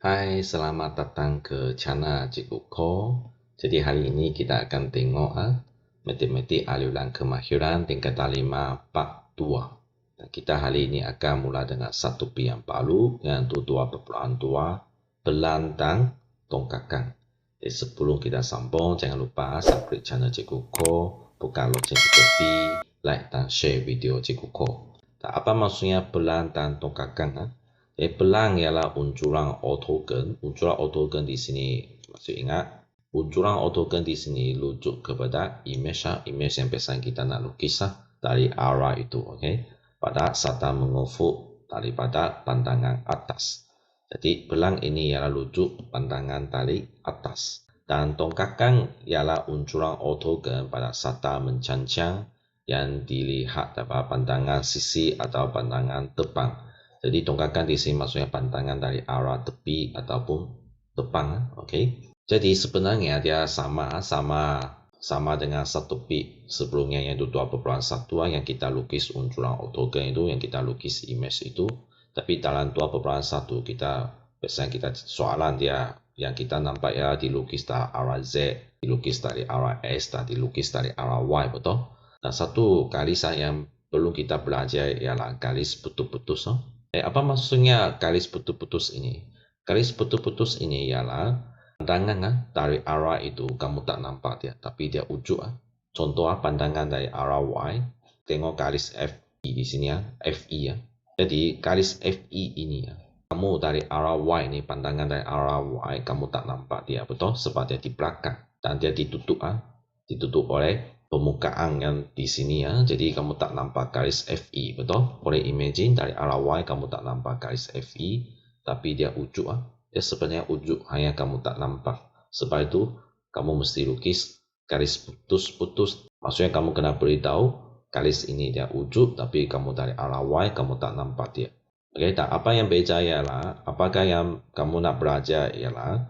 Hai, selamat datang ke channel Cikgu Ko. Jadi hari ini kita akan tengok matematik aliran kemahiran tingkatan 5 part 2. Dan kita hari ini akan mula dengan satu P yang baru, iaitu 2.2 pelan dan tongkatkan. Jadi sebelum kita sambung, jangan lupa subscribe channel Cikgu Ko, buka lonceng di tepi, like dan share video Cikgu Ko. Dan apa maksudnya pelan dan tongkatkan? Pelang ialah unjuran ortogon. Unjuran ortogon di sini, masih ingat, unjuran ortogon di sini rujuk kepada image yang biasa kita nak lukis dari arah itu, okey. Pada serta mengufuk daripada pandangan atas. Jadi pelang ini ialah rujuk pandangan dari atas. Dan tongkatkan ialah unjuran ortogon pada serta mencancang yang dilihat dapat pandangan sisi atau pandangan depan. Jadi tongkatkan di sini maksudnya pandangan dari arah tepi ataupun depan, okey. Jadi sebenarnya dia sama dengan satu P sebelumnya, yaitu 2.1 yang kita lukis unjuran ortogon itu, yang kita lukis image itu. Tapi dalam 2.1 biasanya kita soalan dia yang kita nampak ya dilukis dari arah Z, dilukis dari arah S, dan dilukis dari arah Y, betul? Dan satu garis yang perlu kita belajar ialah garis putus-putus. Apa maksudnya garis putus-putus ini? Garis putus-putus ini ialah pandangan dari arah itu kamu tak nampak dia, tapi dia ujuk. Contoh pandangan dari arah Y, tengok garis FI di sini FI Jadi garis FI ini kamu dari arah Y ini, pandangan dari arah Y kamu tak nampak dia, betul? Sebab dia di belakang dan dia ditutup oleh permukaan yang di sini Jadi kamu tak nampak garis FI, betul? Boleh imagine dari arah Y kamu tak nampak garis FI, tapi dia ujuk Dia sebenarnya ujuk, hanya kamu tak nampak. Sebab itu kamu mesti lukis garis putus-putus. Maksudnya kamu kena beritahu garis ini dia ujuk, tapi kamu dari arah Y kamu tak nampak dia. Okey, tak apa yang beza ialah, apakah yang kamu nak belajar ialah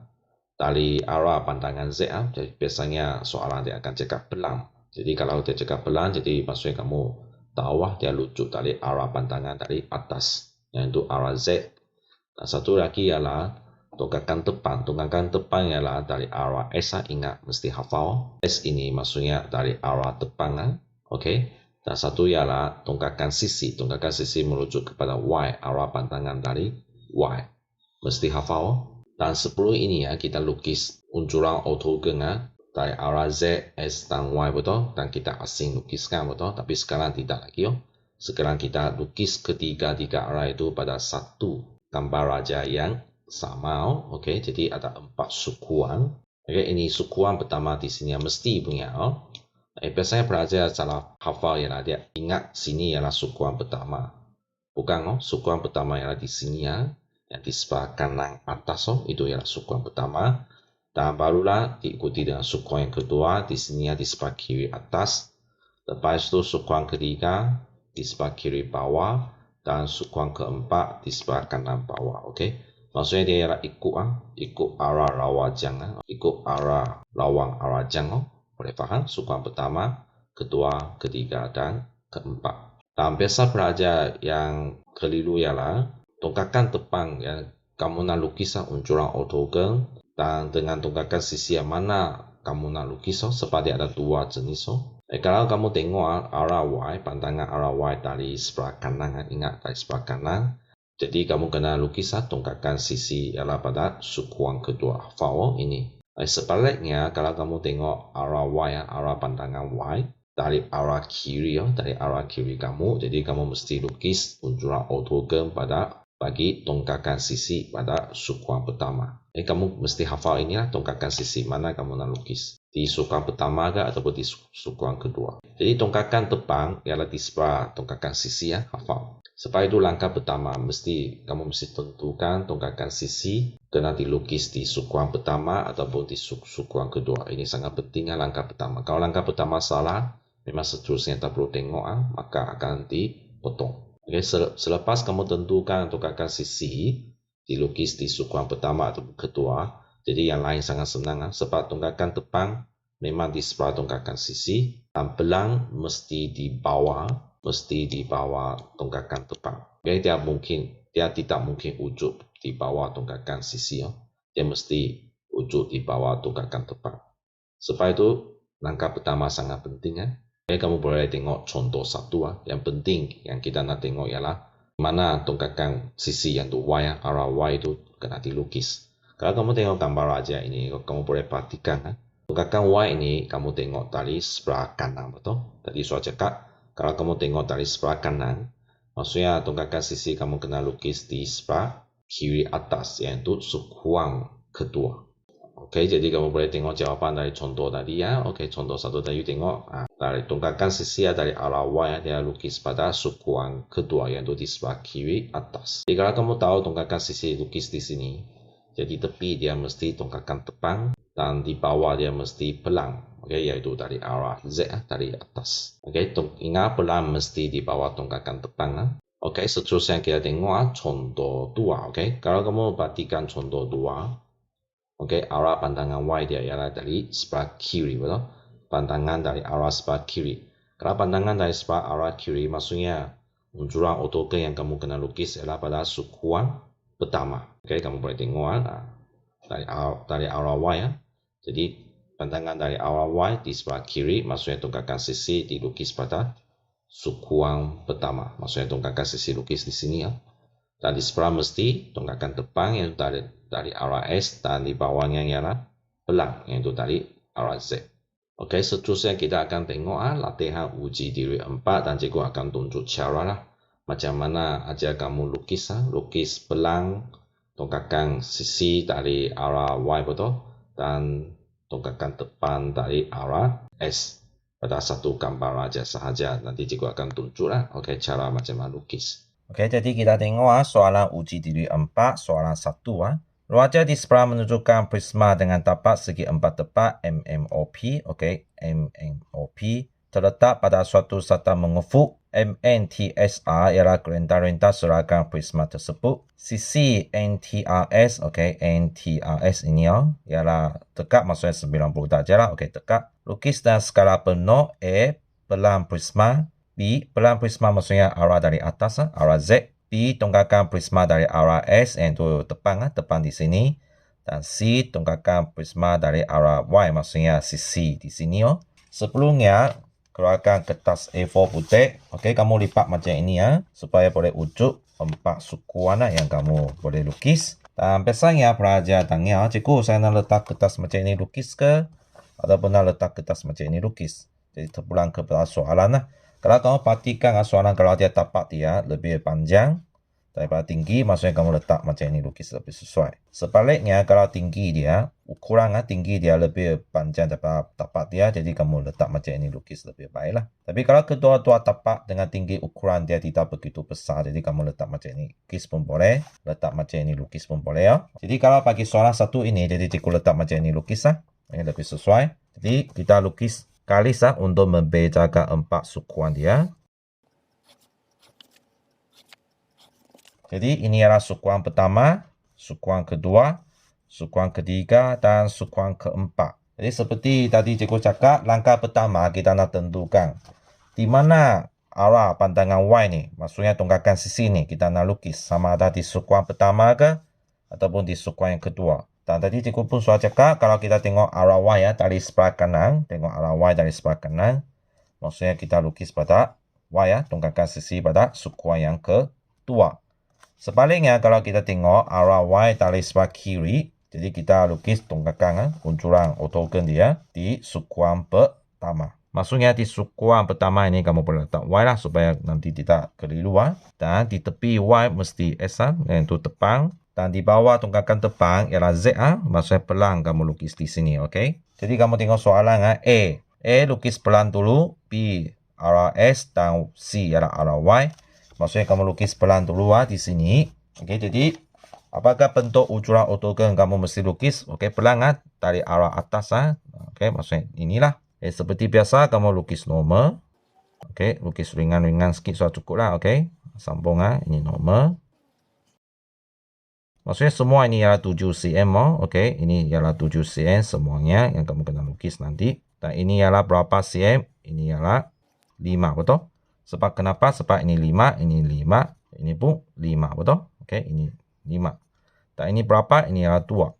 dari arah pandangan Z Jadi biasanya soalan dia akan cakap pelang. Jadi kalau dia cakap pelan, jadi maksudnya kamu tahu dia lucut dari arah pandangan dari atas, yaitu arah Z. Dan satu lagi ialah tongkatkan depan. Tongkatkan depan ialah dari arah S. Ingat, mesti hafal. S ini maksudnya dari arah depan. Okey. Dan satu ialah tongkatkan sisi. Tongkatkan sisi merujuk kepada Y, arah pandangan dari Y. Mesti hafal. Dan sebelum ini kita lukis unjuran ortogon dari arah Z, S dan Y, betul? Dan kita asing lukiskan, betul? Tapi sekarang tidak lagi Sekarang kita lukis ketiga arah itu pada satu gambar raja yang sama. Okey, jadi ada 4 sukuan. Okey, ini sukuan pertama di sini mesti punya biasanya belajar cara hafal ialah dia ingat sini ialah sukuan pertama. Bukan sukuan pertama ialah di sini yang di sebelah kanan atas itu ialah sukuan pertama. Dan barulah diikuti dengan sukuan yang kedua di sini di sebelah kiri atas. Lepas itu sukuan ketiga di sebelah kiri bawah, dan sukuan keempat di sebelah kanan bawah. Okey. Maksudnya dia ialah ikut arah lawajang, ikut arah lawang arah jang. Boleh faham? Sukuan pertama, kedua, ketiga dan keempat. Dan biasa belajar yang keliru ialah tongkatkan depan yang kamu nak lukis unjuran ortogon, dan dengan tongkatkan sisi yang mana kamu nak lukis sebab dia ada 2 jenis. Kalau kamu tengok arah Y, pandangan arah Y dari sebelah kanan, ingat dari sebelah kanan. Jadi kamu kena lukis tongkatkan sisi ialah pada sukuan kedua. Hafal ini. Sebaliknya kalau kamu tengok arah Y, arah pandangan Y dari arah kiri kamu, jadi kamu mesti lukis unjuran ortogon pada bagi tongkatkan sisi pada sukuan pertama. Kamu mesti hafal inilah tongkatkan sisi mana kamu nak lukis. Di sukuan pertama ke ataupun di sukuan kedua. Jadi tongkatkan depan ialah di sebelah tongkatkan sisi hafal. Sebab itu langkah pertama kamu mesti tentukan tongkatkan sisi kena dilukis di sukuan pertama ataupun di sukuan kedua. Ini sangat penting langkah pertama. Kalau langkah pertama salah, memang seterusnya tak perlu tengok maka akan dipotong. Okay, selepas kamu tentukan tongkatkan sisi dilukis di sukuan pertama atau kedua, jadi yang lain sangat senang sebab tongkatkan depan memang di sebelah tongkatkan sisi, dan pelang mesti di bawah tongkatkan depan. Okay, dia tidak mungkin ujuk di bawah tongkatkan sisi ya. Dia mesti wujud di bawah tongkatkan tepat. Sebab itu langkah pertama sangat penting ya. Kamu boleh tengok contoh satu ya. Yang penting yang kita nak tengok ialah mana tongkatkan sisi yang tu Y ya. Arah Y itu kena dilukis. Kalau kamu tengok gambar aja ini, kamu boleh perhatikan ya. Tongkatkan Y ini kamu tengok dari sebelah kanan, betul? Tadi saya cakap kalau kamu tengok dari sebelah kanan, maksudnya tongkatkan sisi kamu kena lukis di sebelah kiri atas, yaitu sukuan kedua. Oke, jadi kamu boleh tengok jawaban dari contoh tadi ya. Oke, contoh satu tadi tengok dari tongkatkan sisi ya, dari arah Y ya, dia lukis pada sukuan kedua, yaitu di sebelah kiri atas. Jadi kalau kamu tahu tongkatkan sisi lukis di sini, jadi tepi dia mesti tongkatkan tepan dan di bawah dia mesti pelang. Oke, yaitu dari arah Z dari atas. Oke, ingat pelang mesti di bawah tongkatkan tepan. Oke, seterusnya kita tengok contoh 2. Oke, kalau kamu perhatikan contoh 2, oke, arah pandangan Y dia ialah dari sebelah kiri, betul? Pandangan dari arah sebelah kiri. Kalau pandangan dari sebelah arah kiri, maksudnya unjuran ortogon yang kamu kena lukis ialah pada sukuan pertama. Oke, kamu boleh tengok dari arah Y ya. Jadi pandangan dari arah Y di sebelah kiri, maksudnya tongkatkan sisi dilukis pada sukuan pertama. Maksudnya tongkatkan sisi lukis di sini ya. Dan di sebelah mesti tongkatkan depan yang dari arah S, dan di bawahnya ialah pelang yaitu dari arah Z. Oke, seterusnya kita akan tengok latihan uji diri 4 dan cikgu akan tunjuk cara lah macam mana aja kamu lukis lukis pelang tongkatkan sisi dari arah Y, betul, dan tongkatkan depan dari arah S pada satu gambar aja sahaja. Nanti cikgu akan tunjuk lah cara macam mana lukis. Oke, jadi kita tengok soalan uji diri 4, soalan 1 Ruaja di sebelah menunjukkan prisma dengan tapak segi 4 tepat MMOP, oke, MMOP terletak pada suatu sata mengufuk. MNTSR ialah rentang-rentang seragan prisma tersebut. Sisi NTRS, oke, NTRS ini ialah dekat, maksudnya 90 darjah lah, oke, dekat. Lukis dan skala penuh A, pelang prisma. B, pelang prisma maksudnya arah dari atas, arah Z. B, tongkatkan prisma dari arah S, itu depan di sini. Dan C, tongkatkan prisma dari arah Y, maksudnya sisi di sini. Sebelumnya, keluarkan kertas A4 putih. Oke, kamu lipat macam ini ya, supaya boleh wujud 4 sukuan yang kamu boleh lukis. Dan biasanya pelajar tanya, cikgu saya nak letak kertas macam ini lukis ke? Ataupun nak letak kertas macam ini lukis? Jadi terpulang kepada soalan lah. Kalau kamu perhatikan soalan, kalau dia tapak dia lebih panjang daripada tinggi, maksudnya kamu letak macam ini lukis lebih sesuai. Sebaliknya, kalau tinggi dia, ukuran tinggi dia lebih panjang daripada tapak dia, jadi kamu letak macam ini lukis lebih baiklah. Tapi kalau kedua-dua tapak dengan tinggi ukuran dia tidak begitu besar, jadi kamu letak macam ini lukis pun boleh, letak macam ini lukis pun boleh ya. Jadi kalau bagi soalan satu ini, jadi cikgu letak macam ini lukis ini lebih sesuai. Jadi kita lukis garis untuk membedakan 4 sukuan dia. Jadi ini adalah sukuan pertama, sukuan kedua, sukuan ketiga, dan sukuan keempat. Jadi seperti tadi cikgu cakap, langkah pertama kita nak tentukan di mana arah pandangan Y ni, maksudnya tongkatkan sisi ni kita nak lukis, sama ada di sukuan pertama ke ataupun di sukuan yang kedua. Dan tadi cikgu pun sudah cakap, kalau kita tengok arah Y dari sebelah kanan, tengok arah Y dari sebelah kanan, maksudnya kita lukis pada Y tongkatkan sisi pada sukuan yang kedua. Sebaliknya, kalau kita tengok arah Y dari sebelah kiri, jadi kita lukis tongkatkan unjuran ortogon dia di sukuan pertama. Maksudnya di sukuan pertama ini kamu boleh letak Y lah, supaya nanti tidak keliru. Dan di tepi Y mesti S iaitu depan. Dan di bawah tongkatkan depan ialah Z maksudnya pelang kamu lukis di sini, oke. Jadi kamu tengok soalan A. A lukis pelang dulu, B arah S, dan C ialah arah Y. Maksudnya kamu lukis pelang dulu di sini. Oke, jadi apakah bentuk ujuran ortogon kamu mesti lukis? Oke, pelang dari arah atas Oke, maksudnya inilah. Seperti biasa kamu lukis normal. Oke, lukis ringan-ringan sikit sudah cukup lah, oke. Sambung ini normal. Maksudnya semua ini ialah 7 cm, oke. Ini ialah 7 cm semuanya yang kamu kena lukis nanti. Dan ini ialah berapa cm? Ini ialah 5, betul? Sebab kenapa? Sebab ini 5, ini 5, ini pun 5, betul? Oke, ini 5. Dan ini berapa? Ini adalah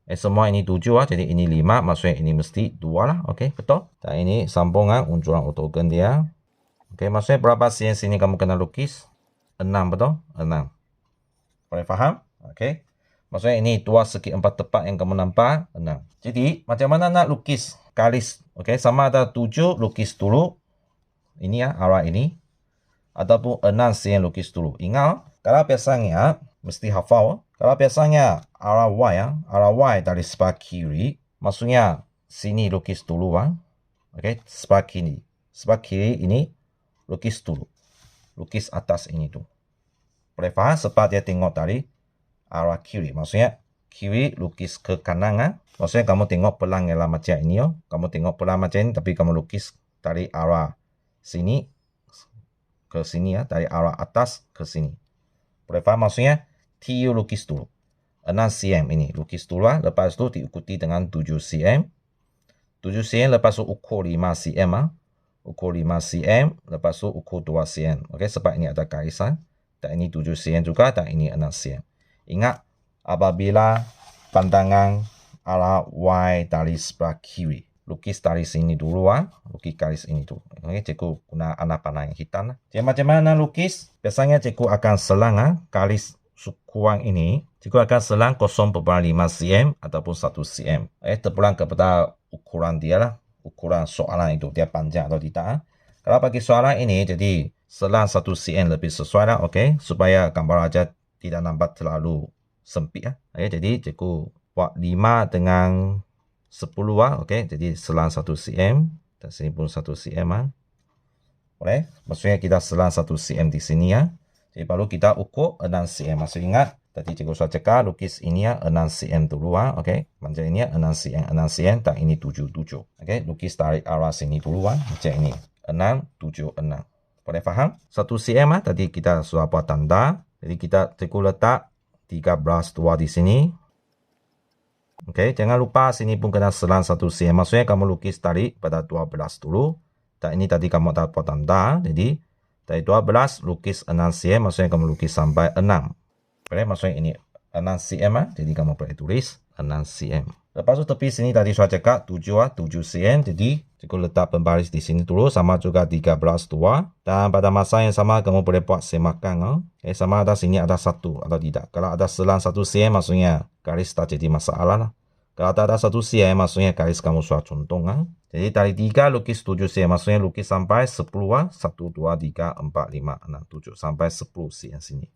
2. Semua ini 7 jadi ini 5, maksudnya ini mesti 2 lah. Oke, betul. Dan ini sambungan unjuran ortogon dia. Oke, maksudnya berapa cm sini kamu kena lukis? 6, betul? 6. Boleh faham? Oke. Maksudnya ini 2 segi 4 tepat yang kamu nampak, 6. Jadi, macam mana nak lukis garis? Oke, sama ada 7 lukis dulu. Ini ya, arah ini. Ataupun 6 cm lukis dulu. Ingat, kalau biasanya, mesti hafal. Kalau biasanya arah Y ya, arah Y dari sebelah kiri, maksudnya sini lukis dulu ya. Oke, sebelah kiri. Sebelah kiri ini lukis dulu. Lukis atas ini tuh. Boleh faham? Sebab dia tengok dari arah kiri. Maksudnya kiri lukis ke kanan ya. Maksudnya kamu tengok pelang ialah macam ini yo. Kamu tengok pelang macam ini tapi kamu lukis dari arah sini ke sini ya, dari arah atas ke sini. Boleh faham maksudnya? TU lukis dulu. 6 cm ini lukis dulu lah. Lepas itu diikuti dengan 7 cm. 7 cm lepas itu ukur 5 cm lah. Ukur 5 cm. Lepas itu ukur 2 cm. Oke, sebab ini ada garisan. Dan ini 7 cm juga dan ini 6 cm. Ingat, apabila pandangan arah Y dari sebelah kiri. Lukis dari sini dulu lah. Lukis garis ini dulu. Oke, cikgu guna anak panah yang hitam lah. Jadi macam mana lukis? Biasanya cikgu akan selang garis kurang ini. Cikgu akan selang 0,5 cm ataupun 1 cm. Terpulang kepada ukuran dia lah. Ukuran soalan itu. Dia panjang atau tidak. Kalau bagi soalan ini, jadi selang 1 cm lebih sesuai lah. Oke, supaya gambar aja tidak nampak terlalu sempit ya. Jadi cikgu buat 5 dengan 10 lah. Oke, jadi selang 1 cm. Dan sini pun 1 cm lah. Boleh? Maksudnya kita selang 1 cm di sini ya. Jadi baru kita ukur 6 cm. Masih ingat? Tadi cikgu sudah cakap lukis ini ya 6 cm dulu lah. Oke, macam ini ya 6 cm, 6 cm dan ini 7, 7. Oke, lukis dari arah sini dulu lah. Macam ini. 6, 7, 6. Boleh faham? 1 cm lah. Tadi kita sudah buat tanda. Jadi kita cikgu letak 13, 2 di sini. Oke, jangan lupa sini pun kena selang 1 cm. Maksudnya kamu lukis tadi pada 12 dulu. Dan ini tadi kamu tak buat tanda. Jadi dari 12 lukis 6 cm. Maksudnya kamu lukis sampai 6. Boleh? Maksudnya ini 6 cm. Jadi kamu boleh tulis 6 cm. Lepas itu tepi sini tadi saya cakap 7 cm. Jadi cikgu letak pembaris di sini dulu. Sama juga 13, 2. Dan pada masa yang sama kamu boleh buat semakan. Sama ada sini ada 1 atau tidak. Kalau ada selang 1 cm maksudnya garis tak jadi masalah lah. Kalau tak ada 1 cm maksudnya garis kamu sudah contoh. Jadi dari 3 lukis 7 cm maksudnya lukis sampai 10 1, 2, 3, 4, 5, 6, 7 sampai 10 cm sini.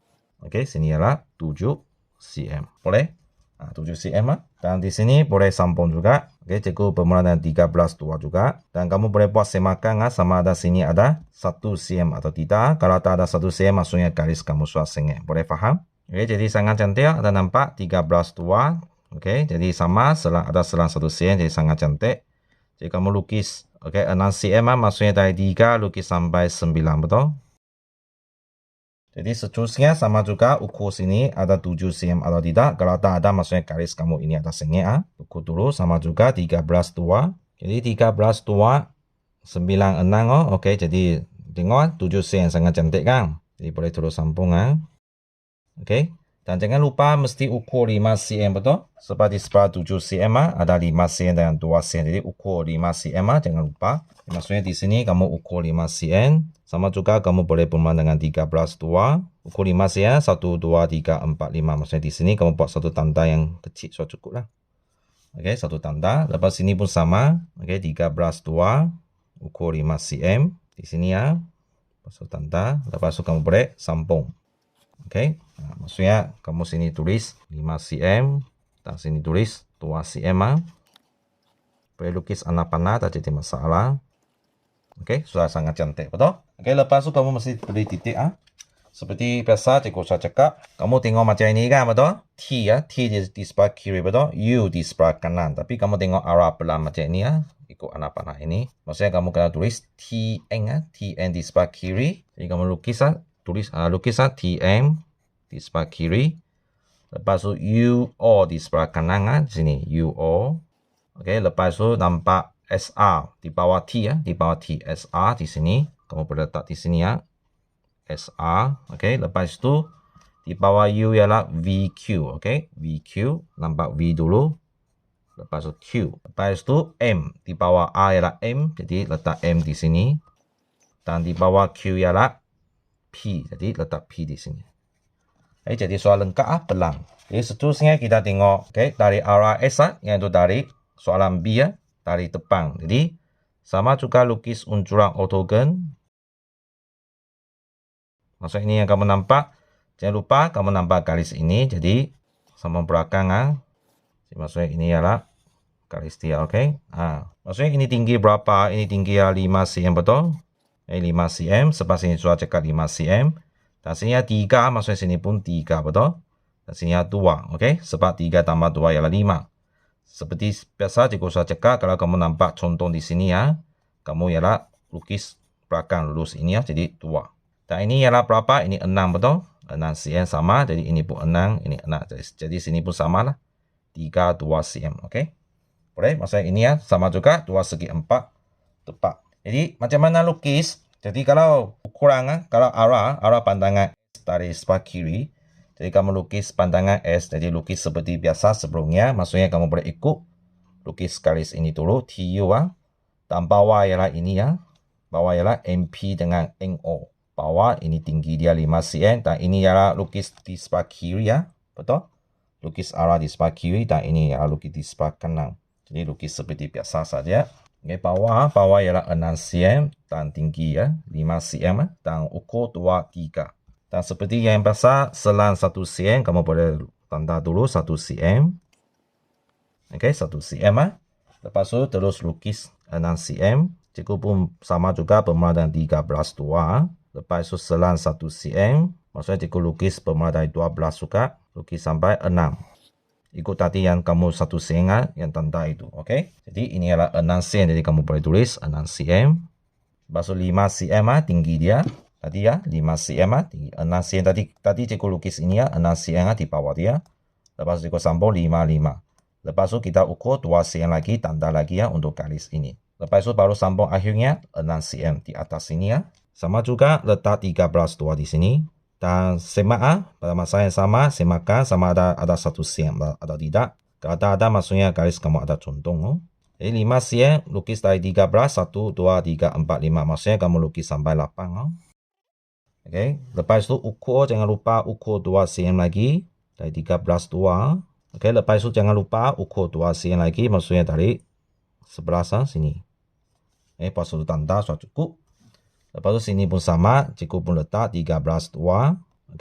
Oke, sini ialah 7 cm. Boleh? 7 cm. Dan di sini boleh sambung juga. Oke, cikgu bermula dengan 13, 2 juga. Dan kamu boleh buat semakan sama ada sini ada 1 cm atau tidak. Kalau tak ada 1 cm maksudnya garis kamu sudah sengit. Boleh faham? Oke, jadi sangat cantik. Ada nampak 13, 2. Oke, jadi sama ada selang 1 cm jadi sangat cantik. Jadi kamu lukis. Oke, 6 cm maksudnya dari 3 lukis sampai 9, betul? Jadi seterusnya sama juga ukur sini ada 7 cm atau tidak. Kalau tak ada maksudnya garis kamu ini ada sengit. Ukur dulu sama juga 13, 2. Jadi 13, 2, 9, 6. Oke, jadi tengok 7 cm sangat cantik kan. Jadi boleh terus sambung. Oke. Dan jangan lupa mesti ukur 5 cm, betul? Sebab di sebelah 7 cm ada 5 cm dan 2 cm. Jadi ukur 5 cm, jangan lupa. Maksudnya di sini kamu ukur 5 cm. Sama juga kamu boleh bermain dengan 13, 2. Ukur 5 cm, 1, 2, 3, 4, 5. Maksudnya di sini kamu buat satu tanda yang kecil, sudah cukup lah. Oke, satu tanda. Lepas sini pun sama. Oke, 13, 2. Ukur 5 cm. Di sini ya. Satu tanda. Lepas itu kamu boleh sambung. Oke, maksudnya kamu sini tulis 5 cm. Dan sini tulis 2 cm. Boleh lukis anak panah, tak jadi masalah. Oke, sudah sangat cantik, betul? Oke, lepas itu kamu mesti beri titik. Seperti biasa, cikgu saya cakap. Kamu tengok macam ini kan, betul? T ya, T di sebelah kiri, betul? U di sebelah kanan. Tapi kamu tengok arah pelan macam ini ya. Ikut anak panah ini. Maksudnya kamu kena tulis TN, TN di sebelah kiri. Jadi kamu lukis lukisan TM di sebelah kiri. Lepas itu UO di sebelah kanan di sini UO. Oke, lepas itu nampak SR di bawah T ya, di bawah T SR di sini. Kamu boleh letak di sini ya. SR. Oke, lepas itu Di bawah U ialah VQ. Okay. VQ. Nampak V dulu. Lepas tu Q. Lepas tu M. Di bawah A ialah M. Jadi letak M di sini. Dan di bawah Q ialah P. Jadi letak P di sini. Jadi soalan lengkap pelang. Jadi seterusnya kita tengok dari arah S iaitu dari soalan B dari depan. Jadi sama juga lukis unjuran ortogon. Maksud ini yang kamu nampak. Jangan lupa kamu nampak garis ini. Jadi sama belakang. Maksudnya ini ialah garis dia. Maksudnya ini tinggi berapa? Ini tinggi 5 cm betul? 5 cm. Sebab sini sudah cakap 5 cm. Dan sini 3. Maksudnya sini pun 3 betul? Dan sini 2. Sebab 3 tambah 2 ialah 5. Seperti biasa cikgu sudah cakap. Kalau kamu nampak contoh di sini kamu ialah lukis belakang lurus ini jadi 2. Dan ini ialah berapa? Ini 6 betul? 6 cm sama. Jadi ini pun 6. Ini 6. Jadi sini pun sama lah. 3, 2 cm. Boleh? Maksudnya ini sama juga. 2 segi 4 tepat. Jadi macam mana lukis? Jadi kalau ukuran, kalau arah pandangan S dari sebelah kiri. Jadi kamu lukis pandangan S. Jadi lukis seperti biasa sebelumnya. Maksudnya kamu boleh ikut. Lukis garis ini dulu. TU. Dan bawah ialah ini Bawah ialah MP dengan NO. Bawah ini tinggi dia 5 cm. Dan ini ialah lukis di sebelah kiri Betul? Lukis arah di sebelah kiri. Dan ini ialah lukis di sebelah kanan. Jadi lukis seperti biasa saja. Bawah ialah 6 cm. Dan tinggi 5 cm. Dan ukur 2, 3. Dan seperti yang biasa, selang 1 cm. Kamu boleh tanda dulu 1 cm. 1 cm. Lepas tu terus lukis 6 cm. Cikgu pun sama juga bermula dengan 13,2. Lepas tu selang 1 cm. Maksudnya cikgu lukis bermula dari 12 juga. Lukis sampai 6. Ikut tadi yang kamu 1 cm yang tanda itu. Jadi ini adalah 6 cm. Jadi kamu boleh tulis 6 cm. Lepas tu 5 cm tinggi dia. Tadi 5 cm tinggi. 6 cm tadi cikgu lukis ini 6 cm di bawah dia. Lepas tu cikgu sambung 5, 5. Lepas tu kita ukur 2 cm lagi, tanda lagi untuk garis ini. Lepas tu baru sambung akhirnya 6 cm di atas sini Sama juga letak 13,2 di sini. Dan semak pada masa yang sama, semakan sama ada 1 cm atau tidak. Kalau tak ada maksudnya garis kamu ada contoh. Jadi 5 cm lukis dari 13, 1, 2, 3, 4, 5. Maksudnya kamu lukis sampai 8. Lepas tu ukur, jangan lupa ukur 2 cm lagi. Dari 13,2. Lepas tu jangan lupa ukur 2 cm lagi. Maksudnya dari sebelah sini. Lepas tu tanda sudah cukup. Lepas tu sini pun sama. Cikgu pun letak 13,2.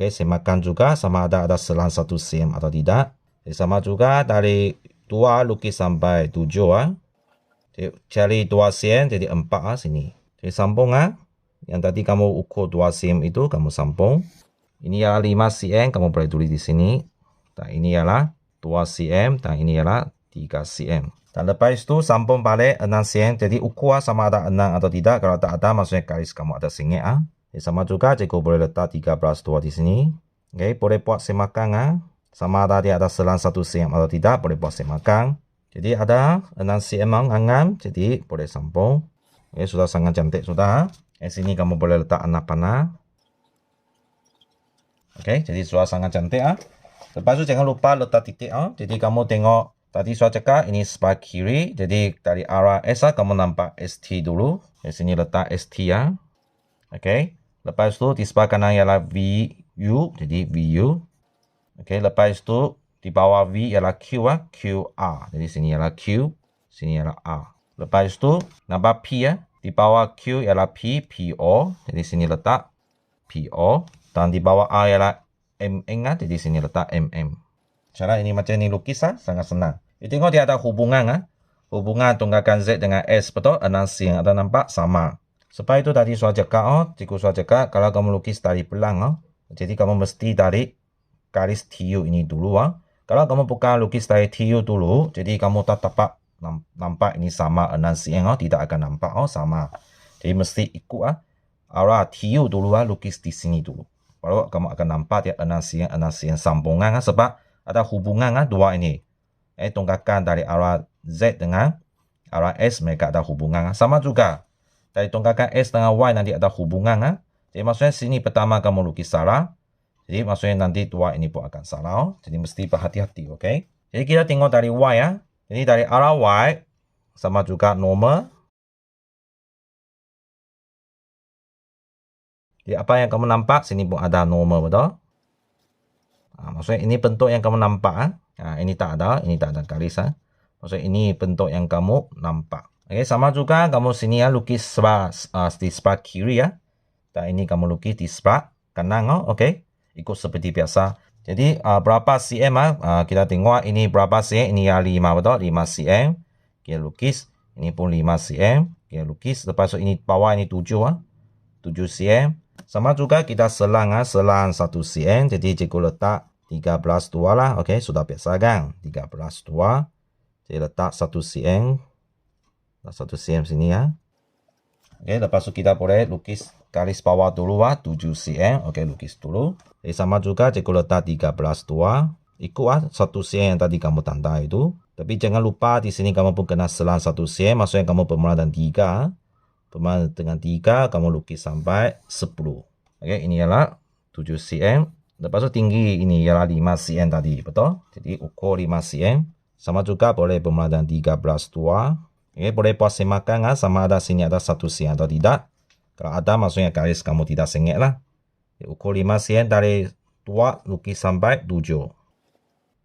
Semakan juga sama ada selang 1 cm atau tidak. Sama juga dari 2 lukis sampai 7. Cari 2 cm jadi 4 sini. Jadi sambung Yang tadi kamu ukur 2 cm itu kamu sambung. Ini ialah 5 cm. Kamu boleh tulis di sini. Dan ini ialah 2 cm. Dan ini ialah 3 cm. Dan lepas itu sambung balik 6 cm. Jadi ukur sama ada 6 atau tidak. Kalau tak ada maksudnya garis kamu ada sengit. Jadi sama juga cikgu boleh letak 13,2 di sini. Boleh buat semakan. Sama ada dia ada selang 1 cm atau tidak. Boleh buat semakan. Jadi ada 6 cm angan. Jadi boleh sambung. Sudah sangat cantik sudah. Di sini kamu boleh letak anak panah. Jadi sudah sangat cantik. Lepas itu jangan lupa letak titik. Jadi kamu tengok. Tadi saya cakap ini sebelah kiri. Jadi dari arah S kamu nampak ST dulu. Di sini letak ST Lepas itu di sebelah kanan ialah VU. Jadi VU. Lepas itu di bawah V ialah Q QR. Jadi sini ialah Q. Sini ialah R. Lepas itu nampak P Di bawah Q ialah P. PO. Jadi sini letak PO. Dan di bawah R ialah MN. Jadi sini letak MM. Cara ini macam ini lukis sangat senang. Tengok dia ada hubungan. Hubungan tunggakan Z dengan S. Betul? 6 cm. Ada nampak? Sama. Sebab itu tadi saya cakap. Cikgu saya cakap. Kalau kamu lukis dari pelang. Jadi kamu mesti dari garis TU ini dulu. Kalau kamu bukan lukis dari TU dulu. Jadi kamu tak dapat nampak ini sama 6 cm. Tidak akan nampak. Sama. Jadi mesti ikut. Arah TU dulu. Lukis di sini dulu. Baru kamu akan nampak dia 6 cm sambungan. Sebab ada hubungan dua ini. Tunggakan dari arah Z dengan arah S mereka ada hubungan. Sama juga. Dari tunggakan S dengan Y nanti ada hubungan. Jadi maksudnya sini pertama kamu lukis salah. Jadi maksudnya nanti tua ini pun akan salah. Jadi mesti berhati-hati, oke? Jadi kita tengok dari Y ya. Jadi dari arah Y sama juga normal. Jadi apa yang kamu nampak, sini pun ada normal, betul? Maksudnya ini bentuk yang kamu nampak. Ini tak ada garis. Maksudnya ini bentuk yang kamu nampak. Oke, sama juga kamu sini ya lukis di sebelah kiri ya. Dan ini kamu lukis di sebelah kanan, oke? Ikut seperti biasa. Jadi berapa cm kita tengok ini berapa cm, ini ya 5, betul? 5 cm. Kita lukis, ini pun 5 cm. Kita lukis, lepas itu ini bawah ini 7 cm. Sama juga kita selang 1 cm. Jadi cikgu letak 13,2 lah, oke? Sudah biasa kan? 13,2. Jadi letak 1 cm. 1 cm sini ya. Oke, lepas itu kita boleh lukis garis bawah dulu 7 cm. Oke, lukis dulu. Jadi sama juga cikgu letak 13,2. Ikut 1 cm yang tadi kamu tanda itu. Tapi jangan lupa di sini kamu pun kena selang 1 cm. Maksudnya kamu bermula dengan 3. Bermula dengan 3, kamu lukis sampai 10. Oke, ini ialah 7 cm. Lepas itu tinggi ini ialah 5 cm tadi, betul? Jadi ukur 5 cm. Sama juga boleh bermula dengan 13,2. Oke, boleh puas semakan sama ada sini ada 1 cm atau tidak. Kalau ada maksudnya garis kamu tidak sengit lah. Ukur 5 cm dari 2 lukis sampai 7.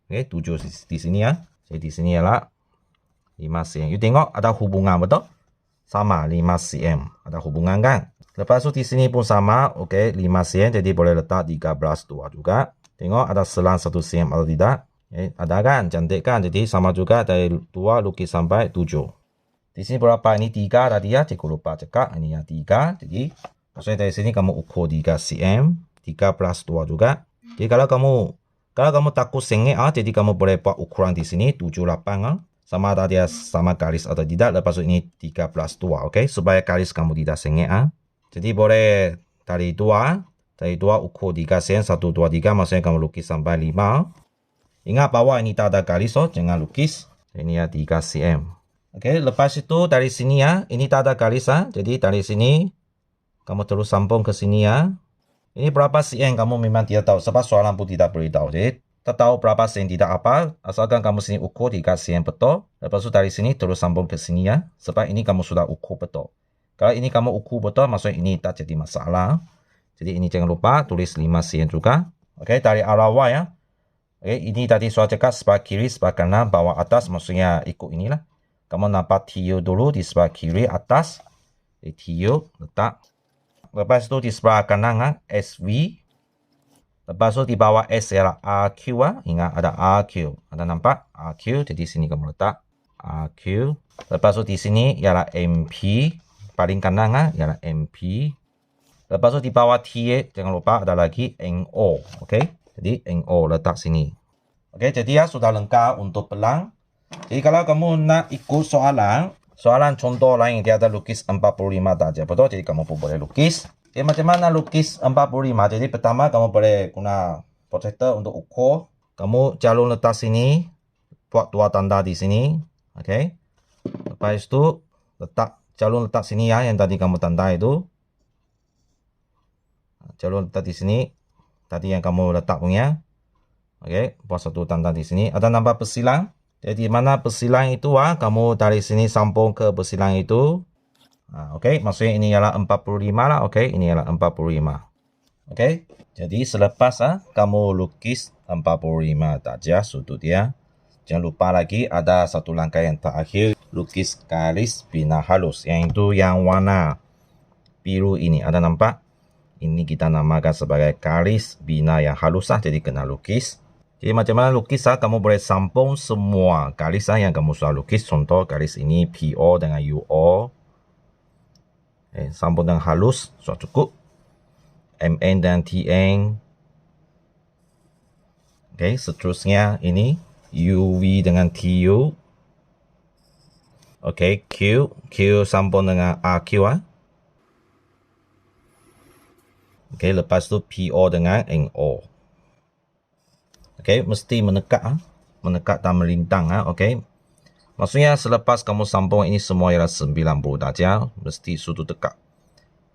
Oke, 7 di sini ya. Jadi di sini ialah 5 cm. You tengok ada hubungan, betul? Sama 5 cm. Ada hubungan kan? Lepas itu di sini pun sama. Oke, 5 cm. Jadi boleh letak 13,2 juga. Tengok ada selang 1 cm atau tidak. Ada kan? Cantik kan? Jadi sama juga dari 2 lukis sampai 7. Di sini berapa? Ini 3 tadi ya. Cikgu lupa cekak. Ini ya 3. Jadi maksudnya dari sini kamu ukur 3 cm. 3 plus 2 juga. Jadi kalau kamu takut sengit, jadi kamu boleh buat ukuran di sini 78. Sama ada dia sama garis atau tidak. Lepas itu ini 3 plus 2. Oke. Supaya garis kamu tidak sengit. Jadi boleh dari 2. Dari 2 ukur 3 cm. 1, 2, 3. Maksudnya kamu lukis sampai 5. Ingat bawah ini tak ada garis. Jangan lukis. Ini ya 3 cm. Oke. Lepas itu dari sini ya. Ini tak ada garis. Jadi dari sini. Kamu terus sambung ke sini ya. Ini berapa cm kamu memang tidak tahu. Sebab soalan pun tidak beritahu. Jadi tak tahu berapa cm tidak apa. Asalkan kamu sini ukur 3 cm betul. Lepas itu dari sini terus sambung ke sini ya. Sebab ini kamu sudah ukur betul. Kalau ini kamu ukur betul, maksudnya ini tak jadi masalah. Jadi ini jangan lupa tulis 5 cm juga. Oke, dari arah Y ya. Oke, ini tadi soal cakap sebelah kiri, sebelah kanan, bawah atas. Maksudnya ikut inilah. Kamu nampak TU dulu di sebelah kiri atas. Di TU letak. Lepas itu di sebelah kanan SV. Lepas itu di bawah S ialah RQ. Ingat ada RQ. Ada nampak? RQ. Jadi sini kamu letak RQ. Lepas itu di sini ialah MP. Paling kanan ialah MP. Lepas itu di bawah T, jangan lupa ada lagi NO. Oke. Jadi NO letak sini. Oke, jadi ya sudah lengkap untuk pelang. Jadi kalau kamu nak ikut soalan contoh lain dia ada lukis 45 saja. Betul? Jadi kamu pun boleh lukis. Jadi macam mana lukis 45? Jadi pertama kamu boleh guna protractor untuk ukur. Kamu jalur letak sini. Buat 2 tanda di sini. Oke. Lepas itu jalur letak sini ya yang tadi kamu tanda itu. Jalur letak di sini. Tadi yang kamu letak punya. Oke, buat 1 tanda di sini. Ada nambah persilang. Jadi mana persilang itu kamu dari sini sambung ke persilang itu. Oke, maksudnya ini ialah 45 lah. Oke, ini ialah 45. Oke, jadi selepas kamu lukis 45 saja sudut dia. Jangan lupa lagi ada satu langkah yang terakhir. Lukis garis bina halus. Yang itu yang warna biru ini. Ada nampak? Ini kita namakan sebagai garis bina yang halus. Jadi kena lukis. Jadi macam mana lukis kamu boleh sambung semua garis yang kamu sudah lukis. Contoh garis ini PO dengan UO. Sambung dengan halus. Sudah cukup. MN dan TN. Oke, seterusnya ini UV dengan TU. Oke, Q sambung dengan RQ. Oke, lepas itu PO dengan NO. Oke, mesti menekat dan melintang. Oke. Maksudnya selepas kamu sambung ini semua ialah 90 saja. Mesti sudut dekat.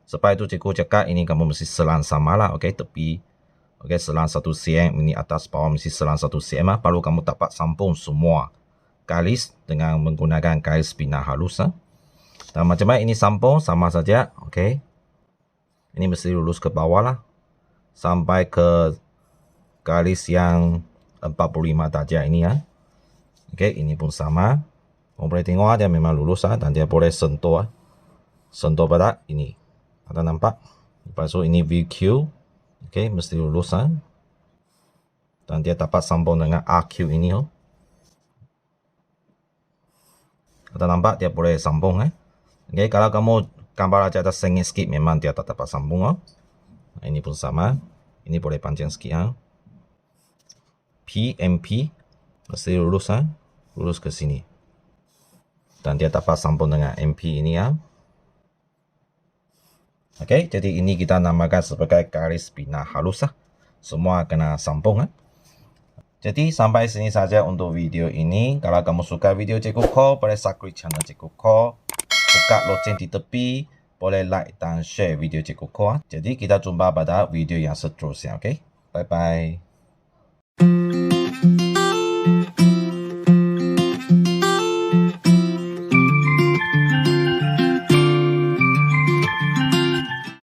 Sebab itu cikgu cakap ini kamu mesti selang sama lah. Oke, tepi Oke, selang 1 cm, ini atas bawah mesti selang 1 cm. Baru kamu dapat sambung semua garis dengan menggunakan garis bina halus. Dan macam mana ini sambung sama saja. Oke, ini mesti lurus ke bawah lah, sampai ke garis yang 45 darjah ini ya. Oke, ini pun sama. Kamu boleh tengok dia memang lurus dan dia boleh sentuh sentuh pada ini. Ada nampak? Lepas itu ini VQ. Oke, mesti lurus dan dia dapat sambung dengan RQ ini. Ada nampak dia boleh sambung Oke, kalau kamu gambar aja ada sengit sikit memang dia tak dapat sambung Ini pun sama. Ini boleh panjang sikit MP mesti lurus lurus ke sini. Dan dia dapat sambung dengan MP ini Oke, jadi ini kita namakan sebagai garis bina halus Semua kena sambung Jadi sampai sini saja untuk video ini. Kalau kamu suka video Cikgu Ko, boleh subscribe channel Cikgu Ko, buka loceng di tepi, boleh like dan share video Cikgu Ko Jadi kita jumpa pada video yang seterusnya. Oke, bye bye.